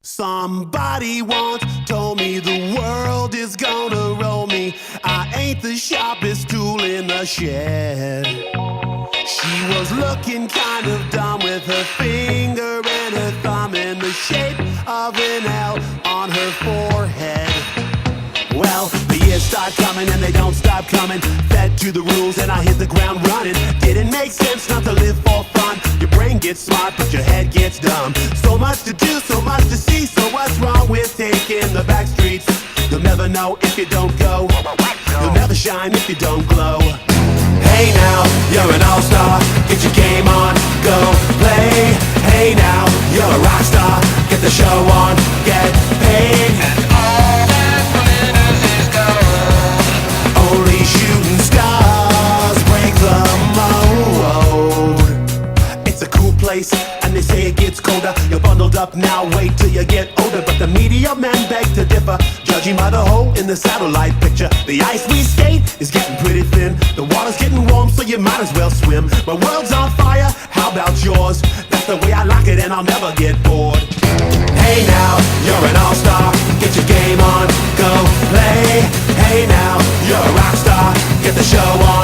Somebody once told me the world is gonna roll me. I ain't the sharpest tool in the shed. She was looking kind of dumb with her finger and her thumb in the shape of an L on her forehead. Well, the years start coming and they don't stop coming. Fed to the rules and I hit the ground running. Didn't make sense not to live for fun. Your brain gets smart but your head gets dumb. So much to do, so much to see. So what's wrong with taking the back streets? You'll never know if you don't go. You'll never shine if you don't glow. Hey now, you're an all-star. Get your game on, go play. Hey now, you're a rock star. Get the show on, get paid. Only shooting stars break the mold. It's a cool place, and they say it gets colder. You're bundled up now, wait till you get older. But the media men beg to differ, judging by the hole in the satellite picture. The ice we skate is getting pretty thin. The water's getting warm, so you might as well swim. My world's on fire, how about yours? That's the way I like it, and I'll never get bored. Hey now, you're an all-star. Get your game on, go play. Hey now, you're a rock star. Get the show on.